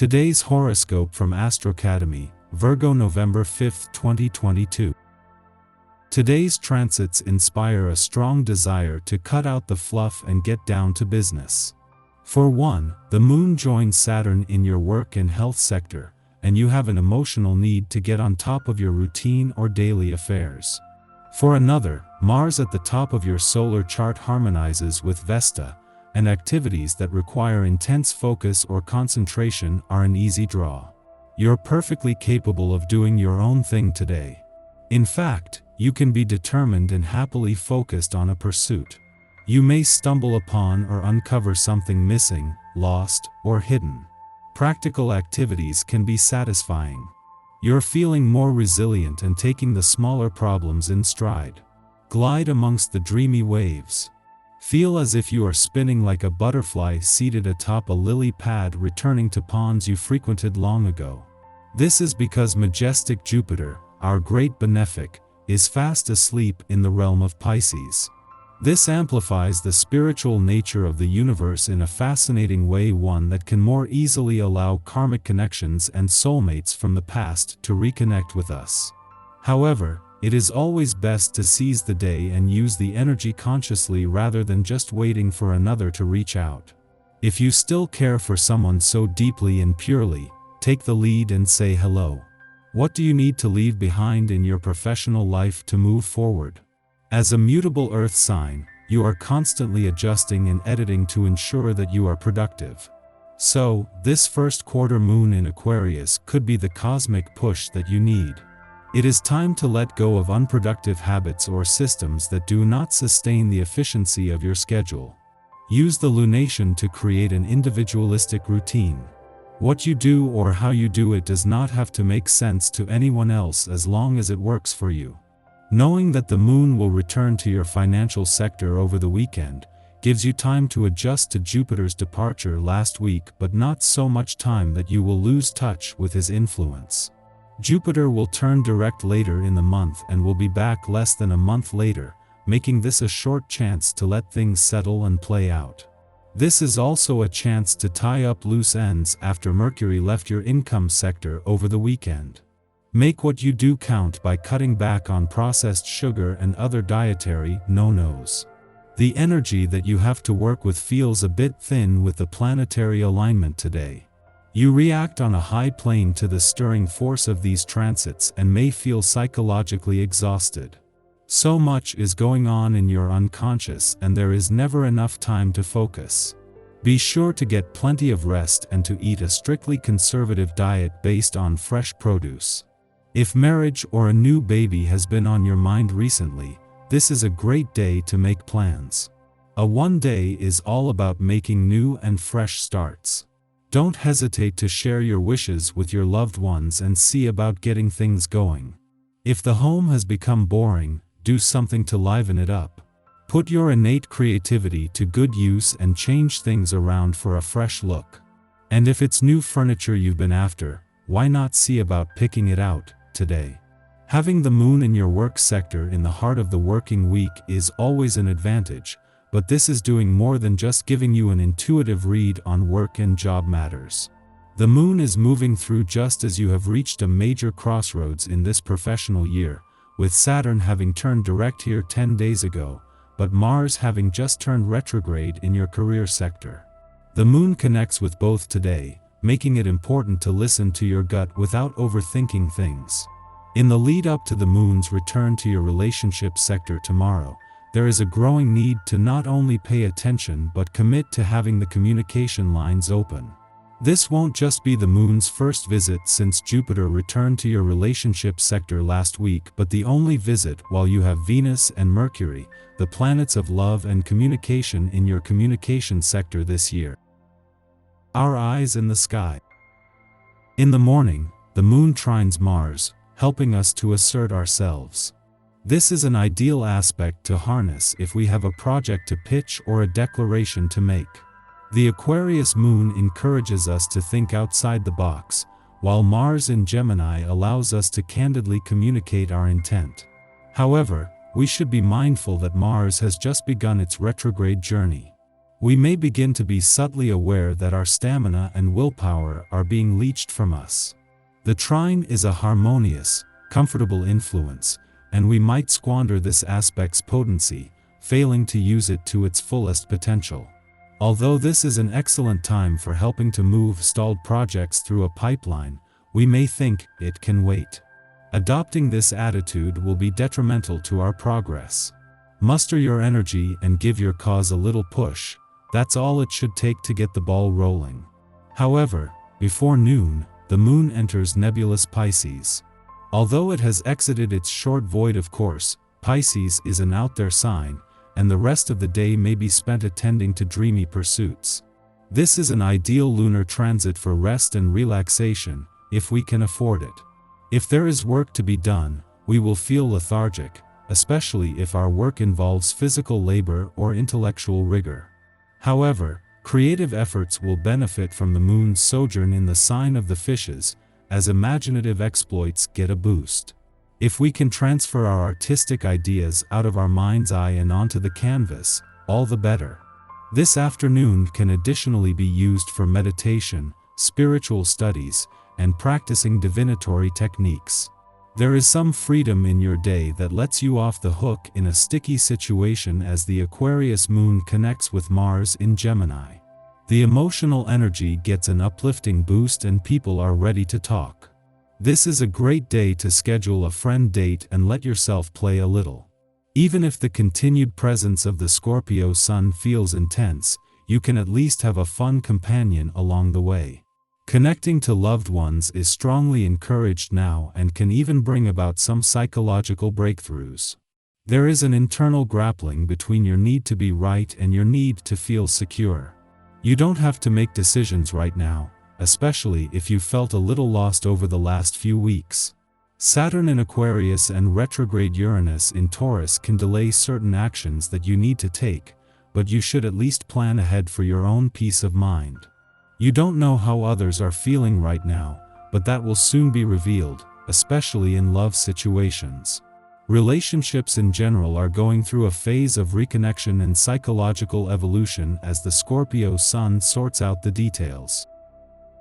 Today's horoscope from Astrocademy, Virgo November 5, 2022. Today's transits inspire a strong desire to cut out the fluff and get down to business. For one, the moon joins Saturn in your work and health sector, and you have an emotional need to get on top of your routine or daily affairs. For another, Mars at the top of your solar chart harmonizes with Vesta, and activities that require intense focus or concentration are an easy draw. You're perfectly capable of doing your own thing today. In fact, you can be determined and happily focused on a pursuit. You may stumble upon or uncover something missing, lost, or hidden. Practical activities can be satisfying. You're feeling more resilient and taking the smaller problems in stride. Glide amongst the dreamy waves. Feel as if you are spinning like a butterfly seated atop a lily pad returning to ponds you frequented long ago. This is because majestic Jupiter, our great benefic, is fast asleep in the realm of Pisces. This amplifies the spiritual nature of the universe in a fascinating way, one that can more easily allow karmic connections and soulmates from the past to reconnect with us. However, it is always best to seize the day and use the energy consciously rather than just waiting for another to reach out. If you still care for someone so deeply and purely, take the lead and say hello. What do you need to leave behind in your professional life to move forward? As a mutable earth sign, you are constantly adjusting and editing to ensure that you are productive. So, this first quarter moon in Aquarius could be the cosmic push that you need. It is time to let go of unproductive habits or systems that do not sustain the efficiency of your schedule. Use the lunation to create an individualistic routine. What you do or how you do it does not have to make sense to anyone else as long as it works for you. Knowing that the moon will return to your financial sector over the weekend gives you time to adjust to Jupiter's departure last week, but not so much time that you will lose touch with his influence. Jupiter will turn direct later in the month and will be back less than a month later, making this a short chance to let things settle and play out. This is also a chance to tie up loose ends after Mercury left your income sector over the weekend. Make what you do count by cutting back on processed sugar and other dietary no-nos. The energy that you have to work with feels a bit thin with the planetary alignment today. You react on a high plane to the stirring force of these transits and may feel psychologically exhausted. So much is going on in your unconscious and there is never enough time to focus. Be sure to get plenty of rest and to eat a strictly conservative diet based on fresh produce. If marriage or a new baby has been on your mind recently, this is a great day to make plans. A one day is all about making new and fresh starts. Don't hesitate to share your wishes with your loved ones and see about getting things going. If the home has become boring, do something to liven it up. Put your innate creativity to good use and change things around for a fresh look. And if it's new furniture you've been after, why not see about picking it out today? Having the moon in your work sector in the heart of the working week is always an advantage, but this is doing more than just giving you an intuitive read on work and job matters. The moon is moving through just as you have reached a major crossroads in this professional year, with Saturn having turned direct here 10 days ago, but Mars having just turned retrograde in your career sector. The moon connects with both today, making it important to listen to your gut without overthinking things. In the lead up to the moon's return to your relationship sector tomorrow, there is a growing need to not only pay attention but commit to having the communication lines open. This won't just be the moon's first visit since Jupiter returned to your relationship sector last week, but the only visit while you have Venus and Mercury, the planets of love and communication, in your communication sector this year. Our eyes in the sky. In the morning, the moon trines Mars, helping us to assert ourselves. This is an ideal aspect to harness if we have a project to pitch or a declaration to make. The Aquarius moon encourages us to think outside the box, while Mars in Gemini allows us to candidly communicate our intent. However, we should be mindful that Mars has just begun its retrograde journey. We may begin to be subtly aware that our stamina and willpower are being leached from us. The trine is a harmonious, comfortable influence, and we might squander this aspect's potency, failing to use it to its fullest potential. Although this is an excellent time for helping to move stalled projects through a pipeline, we may think it can wait. Adopting this attitude will be detrimental to our progress. Muster your energy and give your cause a little push. That's all it should take to get the ball rolling. However, before noon, the moon enters nebulous Pisces. Although it has exited its short void of course, Pisces is an out there sign, and the rest of the day may be spent attending to dreamy pursuits. This is an ideal lunar transit for rest and relaxation, if we can afford it. If there is work to be done, we will feel lethargic, especially if our work involves physical labor or intellectual rigor. However, creative efforts will benefit from the moon's sojourn in the sign of the fishes, as imaginative exploits get a boost. If we can transfer our artistic ideas out of our mind's eye and onto the canvas, all the better. This afternoon can additionally be used for meditation, spiritual studies, and practicing divinatory techniques. There is some freedom in your day that lets you off the hook in a sticky situation as the Aquarius moon connects with Mars in Gemini. The emotional energy gets an uplifting boost and people are ready to talk. This is a great day to schedule a friend date and let yourself play a little. Even if the continued presence of the Scorpio sun feels intense, you can at least have a fun companion along the way. Connecting to loved ones is strongly encouraged now and can even bring about some psychological breakthroughs. There is an internal grappling between your need to be right and your need to feel secure. You don't have to make decisions right now, especially if you felt a little lost over the last few weeks. Saturn in Aquarius and retrograde Uranus in Taurus can delay certain actions that you need to take, but you should at least plan ahead for your own peace of mind. You don't know how others are feeling right now, but that will soon be revealed, especially in love situations. Relationships in general are going through a phase of reconnection and psychological evolution as the Scorpio sun sorts out the details.